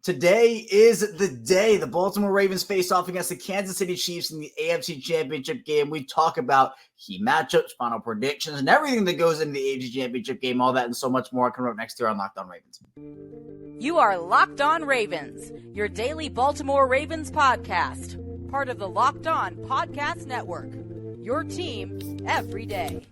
Today is the day the Baltimore Ravens face off against the Kansas City Chiefs in the AFC Championship game. We talk about key matchups, final predictions, and everything that goes into the AFC Championship game, all that and so much more coming up next year on Locked On Ravens. You are Locked On Ravens, your daily Baltimore Ravens podcast, part of the Locked On Podcast Network, your team every day.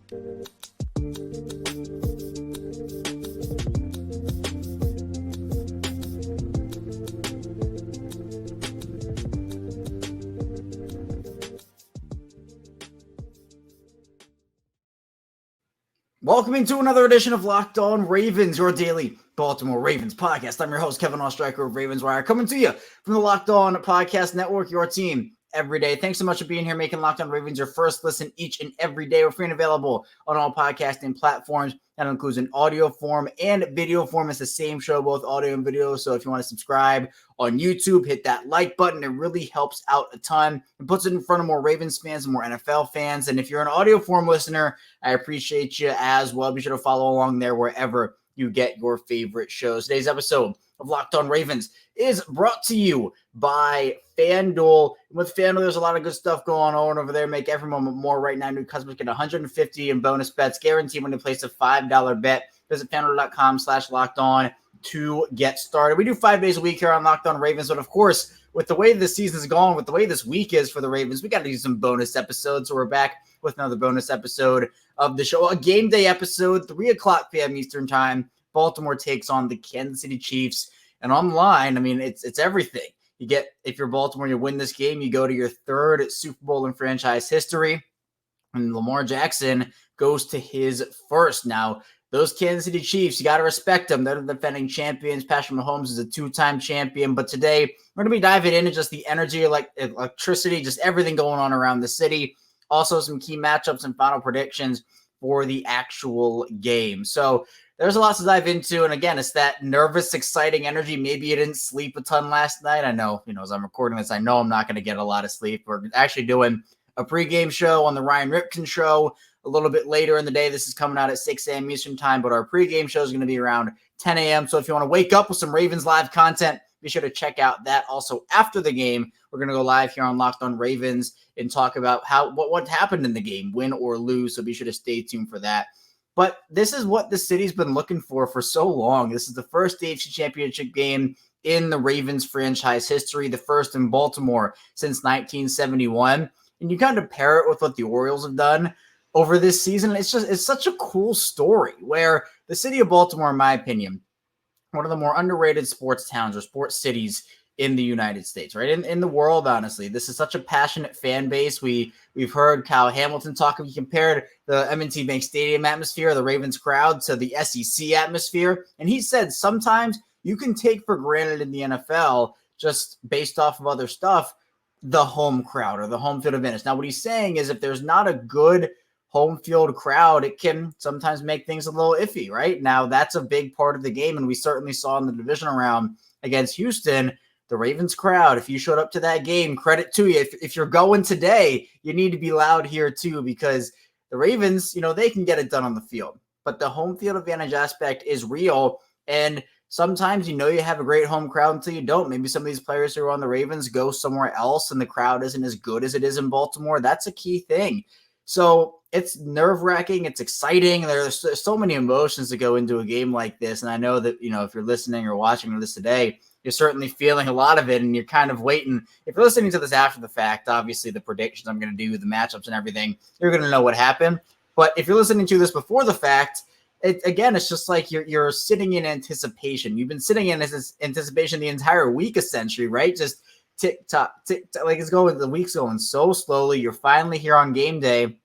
Welcome into another edition of Locked On Ravens, your daily Baltimore Ravens podcast. I'm your host, Kevin Oestreicher of Ravens Wire, coming to you from the Locked On Podcast Network, your team every day. Thanks so much for being here, making Locked On Ravens your first listen each and every day. We're free and available on all podcasting platforms. That includes an audio form and video form. It's the same show, both audio and video. So if you want to subscribe on YouTube, hit that like button. It really helps out a ton and puts it in front of more Ravens fans and more NFL fans. And if you're an audio form listener, I appreciate you as well. Be sure to follow along there wherever you get your favorite shows. Today's episode of Locked On Ravens is brought to you by FanDuel. With FanDuel, there's a lot of good stuff going on over there. Make every moment more right now. New customers get $150 in bonus bets, guaranteed when you place a $5 bet. Visit FanDuel.com/LockedOn to get started. We do 5 days a week here on Locked On Ravens, but of course, with the way this season's gone, with the way this week is for the Ravens, we got to do some bonus episodes. So we're back with another bonus episode of the show, a game day episode, 3 o'clock p.m. Eastern time. Baltimore takes on the Kansas City Chiefs. And online, I mean, it's everything. You get, if you're Baltimore, you win this game, you go to your third Super Bowl in franchise history. And Lamar Jackson goes to his first. Now, those Kansas City Chiefs, you got to respect them. They're the defending champions. Patrick Mahomes is a 2-time champion. But today, we're going to be diving into just the energy, like electricity, just everything going on around the city. Also, some key matchups and final predictions for the actual game. So, there's a lot to dive into, and again, it's that nervous, exciting energy. Maybe you didn't sleep a ton last night. I know, as I'm recording this, I know I'm not going to get a lot of sleep. We're actually doing a pregame show on the Ryan Ripken show a little bit later in the day. This is coming out at 6 a.m. Eastern time, but our pregame show is going to be around 10 a.m. So if you want to wake up with some Ravens live content, be sure to check out that. Also, after the game, we're going to go live here on Locked On Ravens and talk about what happened in the game, win or lose. So be sure to stay tuned for that. But this is what the city's been looking for so long. This is the first AFC Championship game in the Ravens franchise history, the first in Baltimore since 1971. And you kind of pair it with what the Orioles have done over this season. It's such a cool story where the city of Baltimore, in my opinion, one of the more underrated sports towns or sports cities in the United States, right? In the world, honestly. This is such a passionate fan base. We've heard Kyle Hamilton talk. He compared the M&T Bank Stadium atmosphere, the Ravens crowd, to the SEC atmosphere. And he said sometimes you can take for granted in the NFL, just based off of other stuff, the home crowd or the home field advantage. Now, what he's saying is if there's not a good home field crowd, it can sometimes make things a little iffy, right? Now, that's a big part of the game, and we certainly saw in the division round against Houston, the Ravens crowd, if you showed up to that game, credit to you. If you're going today, you need to be loud here too, because the Ravens, they can get it done on the field. But the home field advantage aspect is real. And sometimes you have a great home crowd until you don't. Maybe some of these players who are on the Ravens go somewhere else and the crowd isn't as good as it is in Baltimore. That's a key thing. So it's nerve-wracking. It's exciting. There's so many emotions that go into a game like this. And I know that, if you're listening or watching this today, you're certainly feeling a lot of it, and you're kind of waiting. If you're listening to this after the fact, obviously the predictions I'm going to do, the matchups and everything, you're going to know what happened. But if you're listening to this before the fact, it's just like you're sitting in anticipation. You've been sitting in this anticipation the entire week, essentially, right? Just tick-tock, tick-tock. Like the week's going so slowly. You're finally here on game day,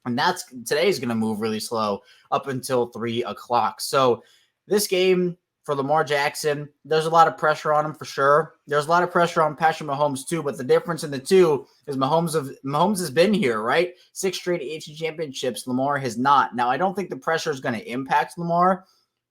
and today's going to move really slow up until 3 o'clock. So this game, for Lamar Jackson, there's a lot of pressure on him for sure. There's a lot of pressure on Patrick Mahomes too, but the difference in the two is Mahomes has been here, right? 6 straight AFC championships. Lamar has not. Now, I don't think the pressure is going to impact Lamar,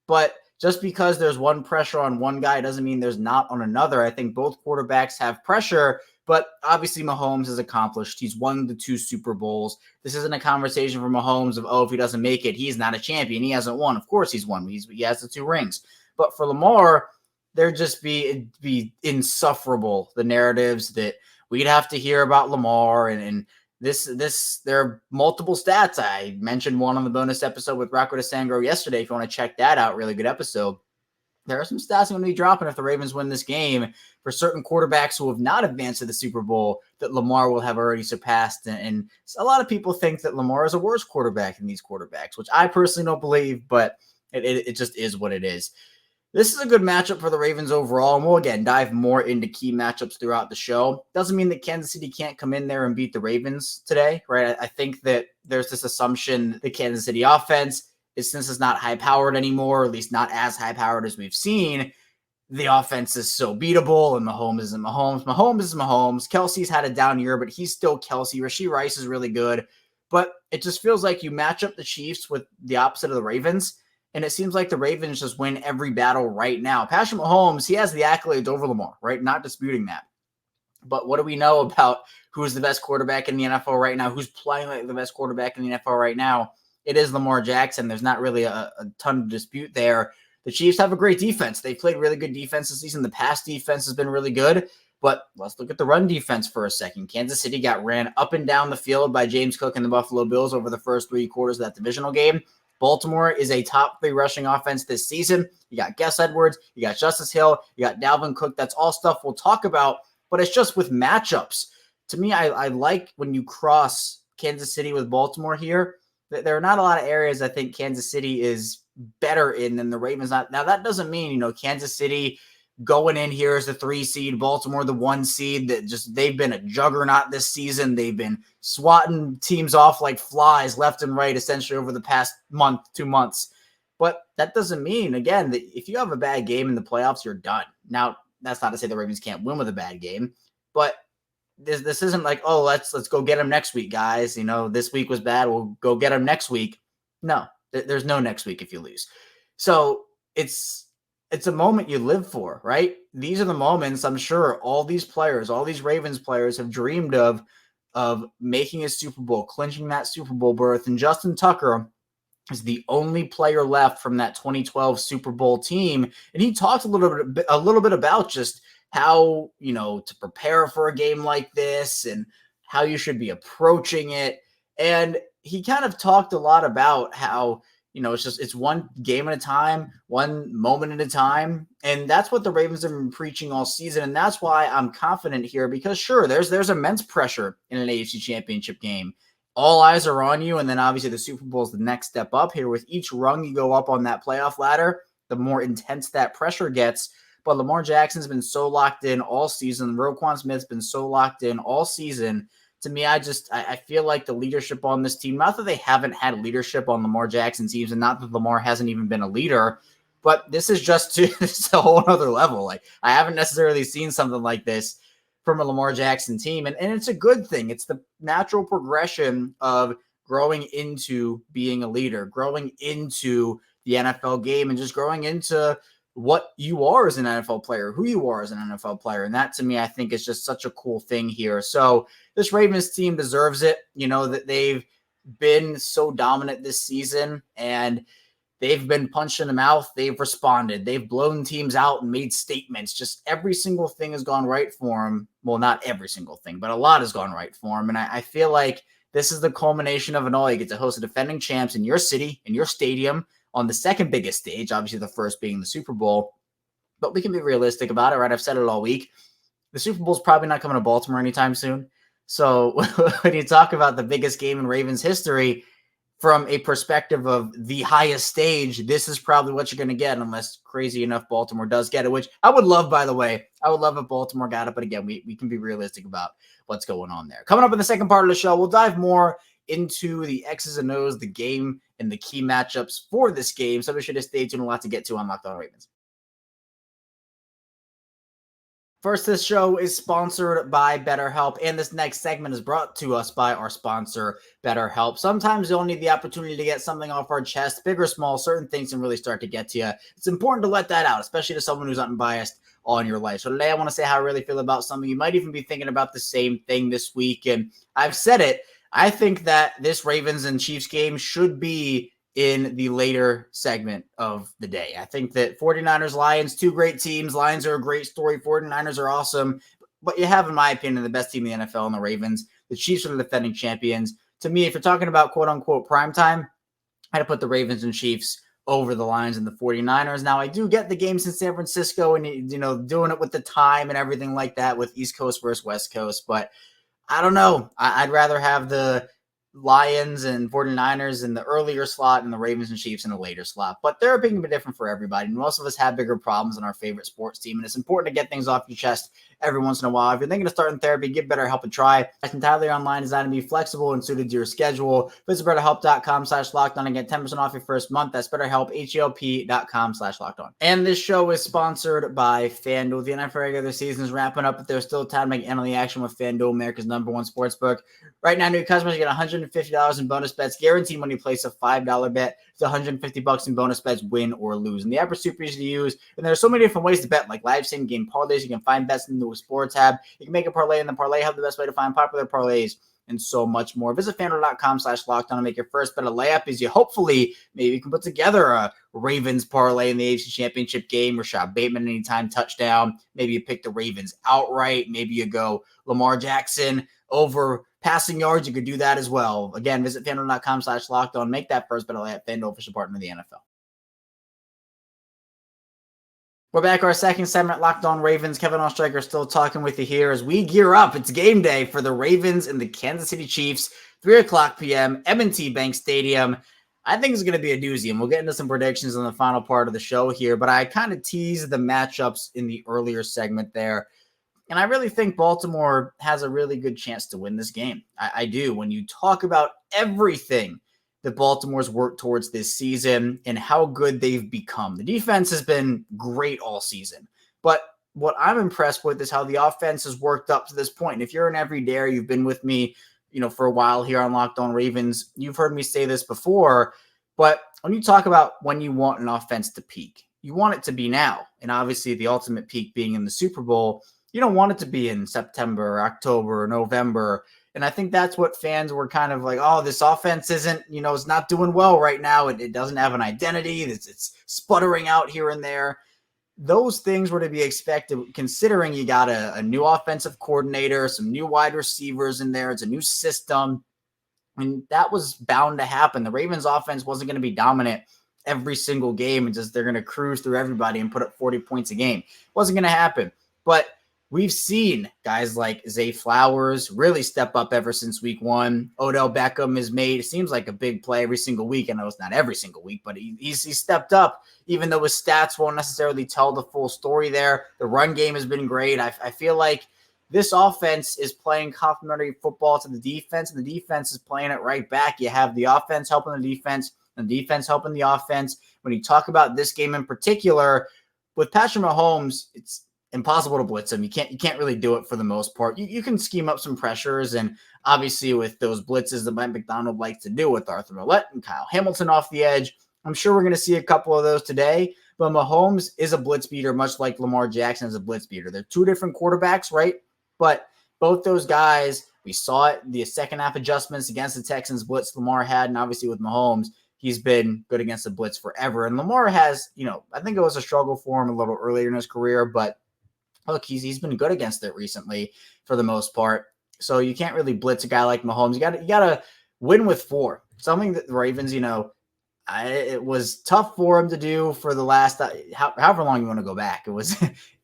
but just because there's one pressure on one guy doesn't mean there's not on another. I think both quarterbacks have pressure, but obviously Mahomes has accomplished. He's won the 2 Super Bowls. This isn't a conversation for Mahomes of, if he doesn't make it, he's not a champion. He hasn't won. Of course he's won. He has the 2 rings. But for Lamar, there'd just be insufferable, the narratives that we'd have to hear about Lamar and this there are multiple stats. I mentioned one on the bonus episode with Rocco DeSangro yesterday. If you want to check that out, really good episode. There are some stats I'm going to be dropping if the Ravens win this game for certain quarterbacks who have not advanced to the Super Bowl that Lamar will have already surpassed. And a lot of people think that Lamar is a worse quarterback than these quarterbacks, which I personally don't believe, but it just is what it is. This is a good matchup for the Ravens overall, and we'll, again, dive more into key matchups throughout the show. Doesn't mean that Kansas City can't come in there and beat the Ravens today, right? I think that there's this assumption the Kansas City offense, since it's not high-powered anymore, or at least not as high-powered as we've seen, the offense is so beatable, and Mahomes isn't Mahomes. Mahomes is Mahomes. Kelsey's had a down year, but he's still Kelsey. Rashee Rice is really good, but it just feels like you match up the Chiefs with the opposite of the Ravens, and it seems like the Ravens just win every battle right now. Patrick Mahomes, he has the accolades over Lamar, right? Not disputing that. But what do we know about who's the best quarterback in the NFL right now? Who's playing like the best quarterback in the NFL right now? It is Lamar Jackson. There's not really a ton of dispute there. The Chiefs have a great defense. They've played really good defense this season. The pass defense has been really good. But let's look at the run defense for a second. Kansas City got ran up and down the field by James Cook and the Buffalo Bills over the first 3 quarters of that divisional game. Baltimore is a top 3 rushing offense this season. You got Gus Edwards, you got Justice Hill, you got Dalvin Cook. That's all stuff we'll talk about, but it's just with matchups. To me, I like when you cross Kansas City with Baltimore here. There are not a lot of areas I think Kansas City is better in than the Ravens. Now, that doesn't mean, Kansas City going in here as the 3 seed, Baltimore the 1 seed, that just they've been a juggernaut this season. They've been swatting teams off like flies left and right essentially over the past month, 2 months. But that doesn't mean, again, that if you have a bad game in the playoffs, you're done. Now, that's not to say the Ravens can't win with a bad game, but this isn't like, oh, let's go get them next week, guys. This week was bad. We'll go get them next week. No, there's no next week if you lose. So it's a moment you live for, right? These are the moments I'm sure all these players, all these Ravens players have dreamed of making a Super Bowl, clinching that Super Bowl berth. And Justin Tucker is the only player left from that 2012 Super Bowl team. And he talked a little bit about just how, to prepare for a game like this and how you should be approaching it. And he kind of talked a lot about how, it's one game at a time, one moment at a time. And that's what the Ravens have been preaching all season. And that's why I'm confident here, because sure, there's immense pressure in an AFC Championship game. All eyes are on you. And then obviously the Super Bowl is the next step up here. With each rung you go up on that playoff ladder, the more intense that pressure gets. But Lamar Jackson's been so locked in all season. Roquan Smith's been so locked in all season. To me, I feel like the leadership on this team, not that they haven't had leadership on Lamar Jackson teams and not that Lamar hasn't even been a leader, but this is just it's a whole other level. Like, I haven't necessarily seen something like this from a Lamar Jackson team. And it's a good thing. It's the natural progression of growing into being a leader, growing into the NFL game, and just growing into what you are as an NFL player, who you are as an NFL player. And that, to me, I think is just such a cool thing here. So this Ravens team deserves it. That they've been so dominant this season and they've been punched in the mouth. They've responded. They've blown teams out and made statements. Just every single thing has gone right for them. Well, not every single thing, but a lot has gone right for them. And I feel like this is the culmination of it all. You get to host a defending champs in your city, in your stadium, on the second biggest stage, obviously the first being the Super Bowl. But we can be realistic about it, right? I've said it all week. The Super Bowl is probably not coming to Baltimore anytime soon. So when you talk about the biggest game in Ravens history, from a perspective of the highest stage, this is probably what you're going to get, unless crazy enough Baltimore does get it, which I would love, by the way. I would love if Baltimore got it. But again, we can be realistic about what's going on there. Coming up in the second part of the show, we'll dive more into the X's and O's, the game, and the key matchups for this game. So be sure to stay tuned. A lot to get to on Locked On Ravens. First, this show is sponsored by BetterHelp, and this next segment is brought to us by our sponsor, BetterHelp. Sometimes you'll need the opportunity to get something off our chest, big or small. Certain things can really start to get to you. It's important to let that out, especially to someone who's unbiased on your life. So today I want to say how I really feel about something. You might even be thinking about the same thing this week, and I've said it. I think that this Ravens and Chiefs game should be in the later segment of the day. I think that 49ers, Lions, two great teams. Lions are a great story. 49ers are awesome. But you have, in my opinion, the best team in the NFL in the Ravens. The Chiefs are the defending champions. To me, if you're talking about quote-unquote primetime, I'd put the Ravens and Chiefs over the Lions and the 49ers. Now, I do get the games in San Francisco and, doing it with the time and everything like that with East Coast versus West Coast. But I don't know. I'd rather have the Lions and 49ers in the earlier slot and the Ravens and Chiefs in the later slot. But they're being a bit different for everybody. And most of us have bigger problems in our favorite sports team. And it's important to get things off your chest every once in a while. If you're thinking of starting therapy, give BetterHelp a try. It's entirely online, designed to be flexible and suited to your schedule. Visit BetterHelp.com/lockedon and get 10% off your first month. That's BetterHelp, HELP.com/lockedon. And this show is sponsored by FanDuel. The NFL regular season is wrapping up, but there's still time to make NLE action with FanDuel, America's #1 sportsbook. Right now, new customers get $150 in bonus bets guaranteed when you place a $5 bet. It's $150 in bonus bets, win or lose. And the app is super easy to use. And there's so many different ways to bet, like live same game parlays. You can find bets in the sports tab. You can make a parlay in the parlay hub, the best way to find popular parlays, and so much more. Visit FanDuel.com/lockedon and make your first bet a layup as you hopefully maybe can put together a Ravens parlay in the AFC Championship game. Rashad Bateman anytime touchdown. Maybe you pick the Ravens outright. Maybe you go Lamar Jackson over passing yards. You could do that as well. Again, visit FanDuel.com/lockedon. Make that first bet a layup. FanDuel, official partner of the NFL. We're back, our second segment, Locked On Ravens. Kevin Oestreicher still talking with you here as we gear up. It's game day for the Ravens and the Kansas City Chiefs, 3 o'clock p.m., M&T Bank Stadium. I think it's going to be a doozy, and we'll get into some predictions in the final part of the show here, but I kind of teased the matchups in the earlier segment there, and I really think Baltimore has a really good chance to win this game. I do. When you talk about everything that Baltimore's worked towards this season and how good they've become. The defense has been great all season, but what I'm impressed with is how the offense has worked up to this point. And if you're an everydayer, you've been with me, for a while here on Locked On Ravens, you've heard me say this before, but when you talk about when you want an offense to peak, you want it to be now. And obviously the ultimate peak being in the Super Bowl, you don't want it to be in September, October, November. And I think that's what fans were kind of like, oh, this offense isn't, it's not doing well right now. It doesn't have an identity. It's sputtering out here and there. Those things were to be expected considering you got a new offensive coordinator, some new wide receivers in there. It's a new system. And that was bound to happen. The Ravens offense wasn't going to be dominant every single game and just they're going to cruise through everybody and put up 40 points a game. It wasn't going to happen. But we've seen guys like Zay Flowers really step up ever since week 1. Odell Beckham has made, it seems like a big play every single week. I know it's not every single week, but he's stepped up, even though his stats won't necessarily tell the full story there. The run game has been great. I feel like this offense is playing complementary football to the defense, and the defense is playing it right back. You have the offense helping the defense, and the defense helping the offense. When you talk about this game in particular, with Patrick Mahomes, it's impossible to blitz him. You can't really do it for the most part. You can scheme up some pressures, and obviously with those blitzes that Mike McDonald likes to do with Arthur Millette and Kyle Hamilton off the edge, I'm sure we're going to see a couple of those today. But Mahomes is a blitz beater, much like Lamar Jackson is a blitz beater. They're two different quarterbacks, right? But both those guys, we saw it, the second half adjustments against the Texans blitz Lamar had, and obviously with Mahomes, he's been good against the blitz forever. And Lamar has, I think it was a struggle for him a little earlier in his career, but look, he's been good against it recently for the most part. So you can't really blitz a guy like Mahomes. You got to win with 4. Something that the Ravens, it was tough for him to do for the last, however long you want to go back. It was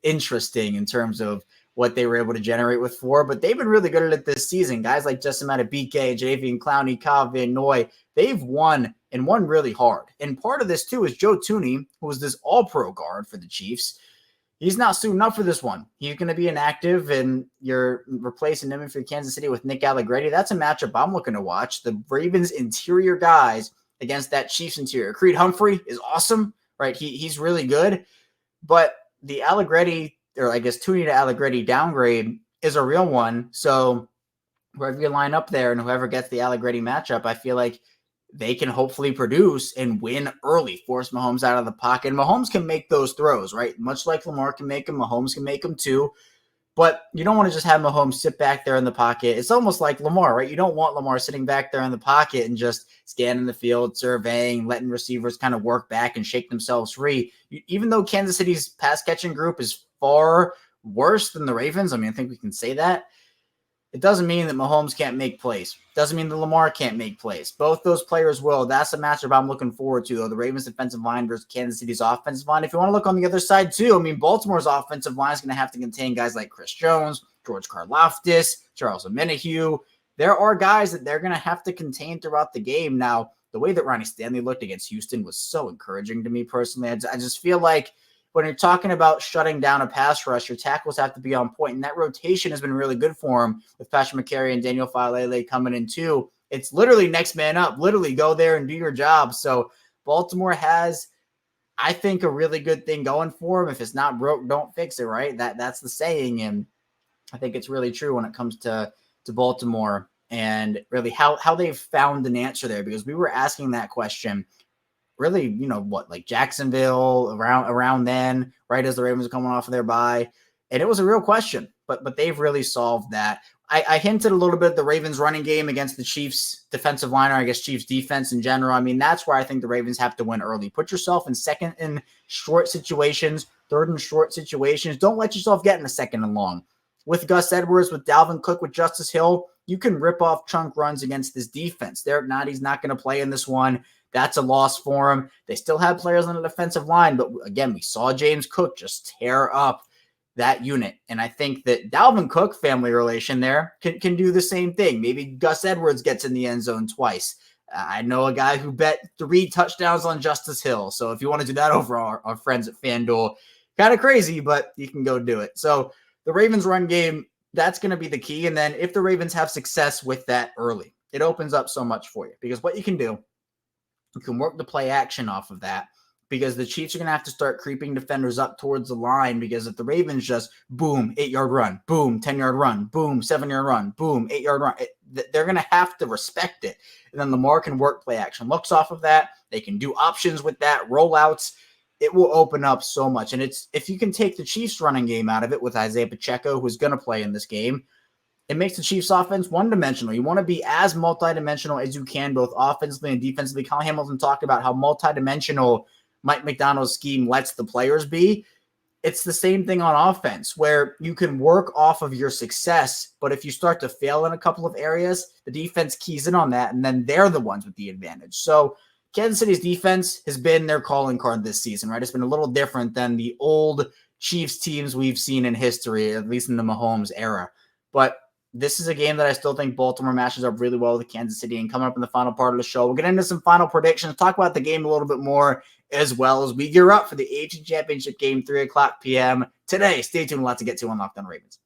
interesting in terms of what they were able to generate with 4, but they've been really good at it this season. Guys like Jase Medical, BK, Javian Clowney, Kyle Van Noy, they've won and won really hard. And part of this too is Joe Thuney, who was this all-pro guard for the Chiefs. He's not suiting up for this one. He's going to be inactive, and you're replacing him for Kansas City with Nick Allegretti. That's a matchup I'm looking to watch. The Ravens interior guys against that Chiefs interior. Creed Humphrey is awesome, right? He's really good, but the Allegretti, or I guess Thuney to Allegretti downgrade is a real one. So whoever you line up there and whoever gets the Allegretti matchup, I feel like they can hopefully produce and win early, force Mahomes out of the pocket. And Mahomes can make those throws, right? Much like Lamar can make them, Mahomes can make them too. But you don't want to just have Mahomes sit back there in the pocket. It's almost like Lamar, right? You don't want Lamar sitting back there in the pocket and just scanning the field, surveying, letting receivers kind of work back and shake themselves free. Even though Kansas City's pass catching group is far worse than the Ravens, I mean, I think we can say that. It doesn't mean that Mahomes can't make plays. Doesn't mean that Lamar can't make plays. Both those players will. That's a matchup I'm looking forward to, though. The Ravens defensive line versus Kansas City's offensive line. If you want to look on the other side, too, I mean, Baltimore's offensive line is going to have to contain guys like Chris Jones, George Karlaftis, Charles Omenihu. There are guys that they're going to have to contain throughout the game. Now, the way that Ronnie Stanley looked against Houston was so encouraging to me personally. I just feel like when you're talking about shutting down a pass rush, your tackles have to be on point, and that rotation has been really good for him with Patrick McCary and Daniel Faalele coming in too. It's literally next man up. Literally go there and do your job. So Baltimore has, I think, a really good thing going for him. If it's not broke, don't fix it, right? That's the saying, and I think it's really true when it comes to Baltimore and really how they've found an answer there, because we were asking that question really, like Jacksonville around then, right as the Ravens were coming off of their bye. And it was a real question, but they've really solved that. I hinted a little bit at the Ravens running game against the Chiefs defensive line, or I guess Chiefs defense in general. I mean, that's where I think the Ravens have to win early. Put yourself in second and short situations, third and short situations. Don't let yourself get in a second and long. With Gus Edwards, with Dalvin Cook, with Justice Hill, you can rip off chunk runs against this defense. He's not going to play in this one. That's a loss for him. They still have players on the defensive line, but again, we saw James Cook just tear up that unit. And I think that Dalvin Cook family relation there can do the same thing. Maybe Gus Edwards gets in the end zone twice. I know a guy who bet 3 touchdowns on Justice Hill. So if you want to do that over our friends at FanDuel, kind of crazy, but you can go do it. So the Ravens run game, that's going to be the key. And then if the Ravens have success with that early, it opens up so much for you, because what you can do, you can work the play action off of that, because the Chiefs are going to have to start creeping defenders up towards the line, because if the Ravens just boom, 8-yard run, boom, 10-yard run, boom, 7-yard run, boom, 8-yard run, they're going to have to respect it. And then Lamar can work play action looks off of that. They can do options with that, rollouts. It will open up so much. And if you can take the Chiefs running game out of it with Isaiah Pacheco, who's going to play in this game, it makes the Chiefs offense one-dimensional. You want to be as multidimensional as you can, both offensively and defensively. Colin Hamilton talked about how multidimensional Mike McDonald's scheme lets the players be. It's the same thing on offense, where you can work off of your success, but if you start to fail in a couple of areas, the defense keys in on that, and then they're the ones with the advantage. So Kansas City's defense has been their calling card this season, right? It's been a little different than the old Chiefs teams we've seen in history, at least in the Mahomes era. But this is a game that I still think Baltimore matches up really well with Kansas City. And coming up in the final part of the show, we'll get into some final predictions, talk about the game a little bit more, as well as we gear up for the AFC Championship game, 3 o'clock p.m. today. Stay tuned. A lot to get to on Locked On Ravens.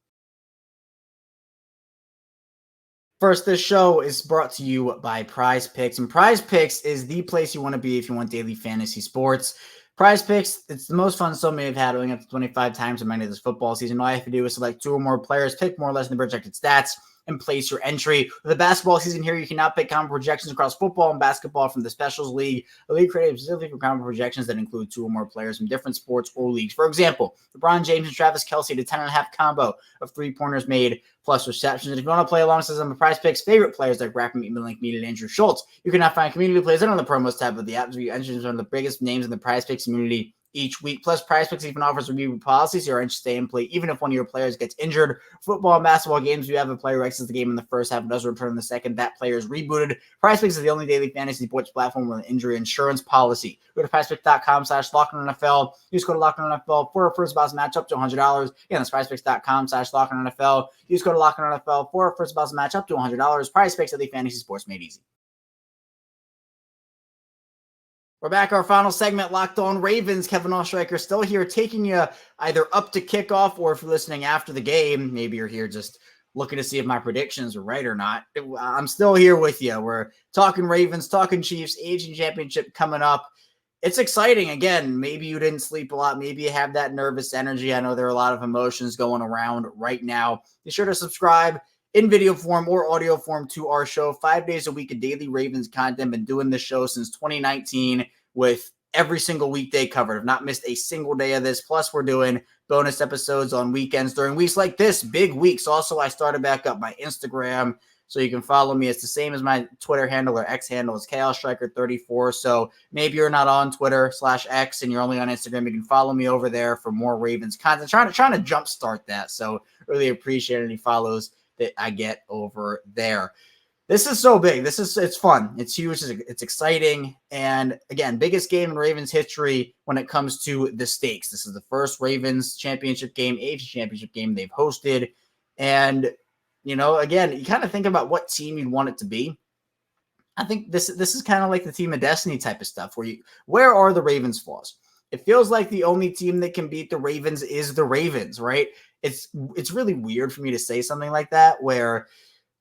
First, this show is brought to you by PrizePicks. And PrizePicks is the place you want to be if you want daily fantasy sports. PrizePicks, it's the most fun so many have had, going up to 25 times in many of this football season. All you have to do is select 2 or more players, pick more or less than the projected stats, and place your entry. With the basketball season here, you can now pick common projections across football and basketball from the Specials League, a league created specifically for common projections that include 2 or more players from different sports or leagues. For example, LeBron James and Travis Kelce had a 10.5 combo of 3-pointers made plus receptions. And if you want to play alongside some of PrizePicks' favorite players like Rack McMillan and Andrew Schultz, you can now find community players in on the promos tab of the app, where you enter some of the biggest names in the PrizePicks community each week. Plus, PrizePicks even offers review policies, so you're interested to stay and play even if one of your players gets injured. Football and basketball games, you have a player who exits the game in the first half and doesn't return in the second. That player is rebooted. PrizePicks is the only daily fantasy sports platform with an injury insurance policy. Go to PrizePicks.com/LockedOnNFL. Use code LockedOnNFL for a first boss match up to $100. Again, that's PrizePicks.com/LockedOnNFL. Use code LockedOnNFL for a first boss match up to $100. PrizePicks, daily fantasy sports made easy. We're back. Our final segment, Locked On Ravens. Kevin Ostreicher still here, taking you either up to kickoff, or if you're listening after the game, maybe you're here just looking to see if my predictions are right or not. I'm still here with you. We're talking Ravens, talking Chiefs, AFC Championship coming up. It's exciting. Again, maybe you didn't sleep a lot. Maybe you have that nervous energy. I know there are a lot of emotions going around right now. Be sure to subscribe in video form or audio form to our show 5 days a week of daily Ravens content. Been doing this show since 2019 with every single weekday covered. I've not missed a single day of this. Plus, we're doing bonus episodes on weekends during weeks like this, big weeks. Also, I started back up my Instagram, so you can follow me. It's the same as my Twitter handle or X handle. It's ChaosStriker34. So maybe you're not on Twitter/X and you're only on Instagram. You can follow me over there for more Ravens content. Trying to jumpstart that. So really appreciate any follows that I get over there. This is so big. It's fun. It's huge. It's exciting. And again, biggest game in Ravens history when it comes to the stakes. This is the first Ravens championship game, AFC championship game they've hosted. And, again, you kind of think about what team you'd want it to be. I think this is kind of like the team of destiny type of stuff where are the Ravens' flaws? It feels like the only team that can beat the Ravens is the Ravens, right? It's really weird for me to say something like that where,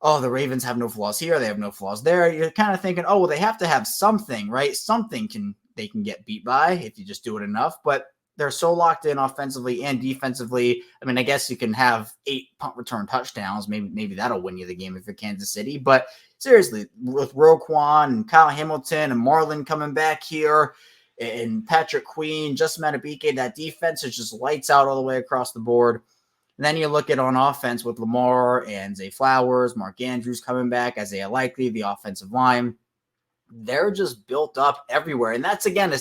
oh, the Ravens have no flaws here, they have no flaws there. You're kind of thinking, oh, well, they have to have something, right? Something they can get beat by if you just do it enough. But they're so locked in offensively and defensively. I mean, I guess you can have 8 punt return touchdowns. Maybe that'll win you the game if you're Kansas City. But seriously, with Roquan and Kyle Hamilton and Marlon coming back here and Patrick Queen, Jase Medical, that defense is just lights out all the way across the board. And then you look at on offense with Lamar and Zay Flowers, Mark Andrews coming back, Isaiah Likely, the offensive line. They're just built up everywhere. And that's, again,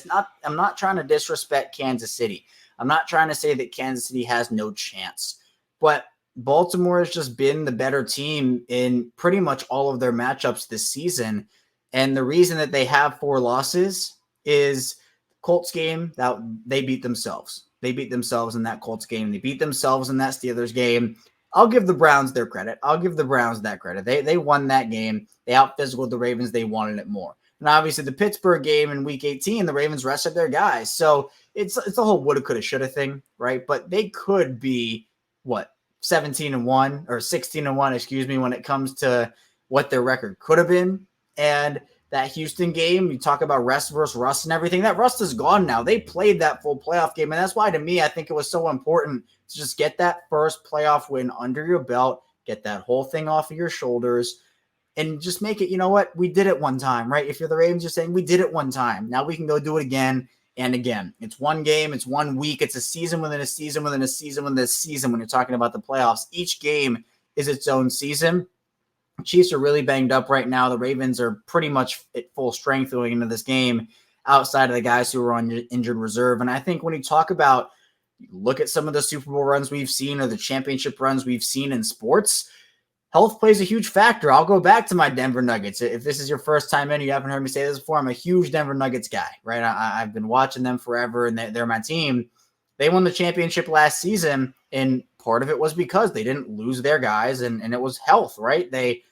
I'm not trying to disrespect Kansas City. I'm not trying to say that Kansas City has no chance. But Baltimore has just been the better team in pretty much all of their matchups this season. And the reason that they have 4 losses is Colts game that they beat themselves. They beat themselves in that Colts game. They beat themselves in that Steelers game. I'll give the Browns their credit. I'll give the Browns that credit. They won that game. They out-physicaled the Ravens. They wanted it more. And obviously the Pittsburgh game in Week 18, the Ravens rested their guys. So it's a whole woulda, coulda, shoulda thing, right? But they could be, 17-1 or 16-1, when it comes to what their record could have been. And that Houston game, you talk about rest versus rust and everything. That rust is gone now. They played that full playoff game. And that's why, to me, I think it was so important to just get that first playoff win under your belt, get that whole thing off of your shoulders, and just make it, we did it one time, right? If you're the Ravens, you're saying we did it one time. Now we can go do it again and again. It's one game. It's 1 week. It's a season within a season within a season within a season when you're talking about the playoffs. Each game is its own season. Chiefs are really banged up right now. The Ravens are pretty much at full strength going into this game outside of the guys who are on injured reserve. And I think when you talk about, look at some of the Super Bowl runs we've seen or the championship runs we've seen in sports, health plays a huge factor. I'll go back to my Denver Nuggets. If this is your first time in, you haven't heard me say this before, I'm a huge Denver Nuggets guy, right? I've been watching them forever, and they're my team. They won the championship last season, and part of it was because they didn't lose their guys, and it was health, right? They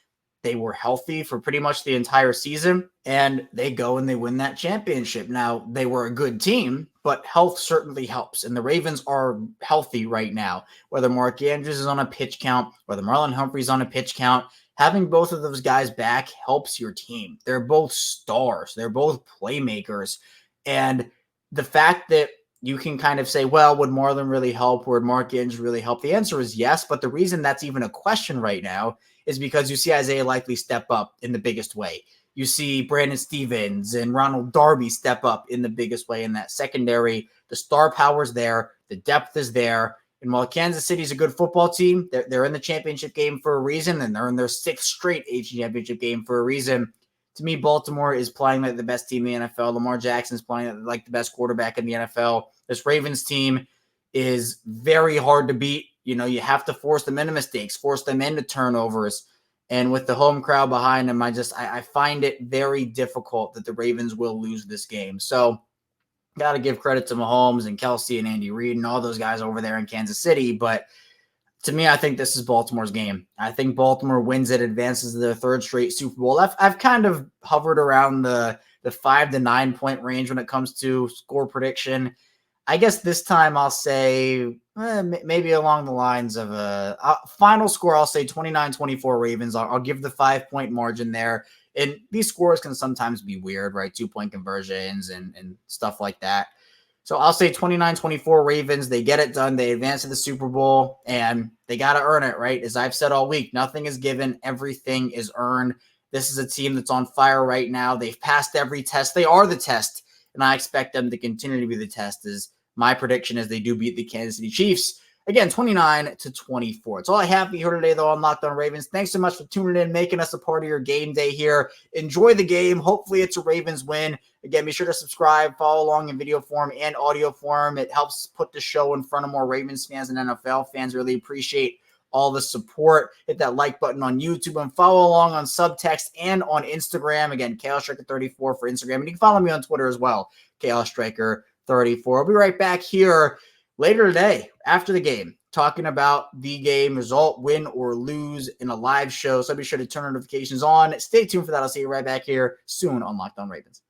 were healthy for pretty much the entire season, and they go and they win that championship. Now, they were a good team, but health certainly helps, and the Ravens are healthy right now. Whether Mark Andrews is on a pitch count, whether Marlon Humphrey's on a pitch count, having both of those guys back helps your team. They're both stars. They're both playmakers, and the fact that you can kind of say, well, would Marlon really help? Would Mark Andrews really help? The answer is yes, but the reason that's even a question right now is because you see Isaiah Likely step up in the biggest way. You see Brandon Stevens and Ronald Darby step up in the biggest way in that secondary. The star power's there. The depth is there. And while Kansas City is a good football team, they're in the championship game for a reason, and they're in their 6th straight AFC championship game for a reason. To me, Baltimore is playing like the best team in the NFL. Lamar Jackson's playing like the best quarterback in the NFL. This Ravens team is very hard to beat. You have to force them into mistakes, force them into turnovers. And with the home crowd behind them, I find it very difficult that the Ravens will lose this game. So got to give credit to Mahomes and Kelsey and Andy Reid and all those guys over there in Kansas City. But to me, I think this is Baltimore's game. I think Baltimore wins it, advances to their 3rd straight Super Bowl. I've kind of hovered around the 5 to 9 point range when it comes to score prediction. I guess this time I'll say maybe along the lines of a final score. I'll say 29-24 Ravens. I'll give the 5-point margin there. And these scores can sometimes be weird, right? 2-point conversions and stuff like that. So I'll say 29-24 Ravens. They get it done. They advance to the Super Bowl, and they got to earn it, right? As I've said all week, nothing is given. Everything is earned. This is a team that's on fire right now. They've passed every test. They are the test and I expect them to continue to be the test. As my prediction is they do beat the Kansas City Chiefs. Again, 29-24. It's all I have for you here today, though, on Locked On Ravens. Thanks so much for tuning in, making us a part of your game day here. Enjoy the game. Hopefully it's a Ravens win. Again, be sure to subscribe, follow along in video form and audio form. It helps put the show in front of more Ravens fans and NFL fans. Really appreciate all the support. Hit that like button on YouTube and follow along on Subtext and on Instagram. Again, ChaosStriker34 for Instagram. And you can follow me on Twitter as well, ChaosStriker34. I'll be right back here later today, after the game, talking about the game result, win or lose, in a live show. So be sure to turn notifications on. Stay tuned for that. I'll see you right back here soon on Locked On Ravens.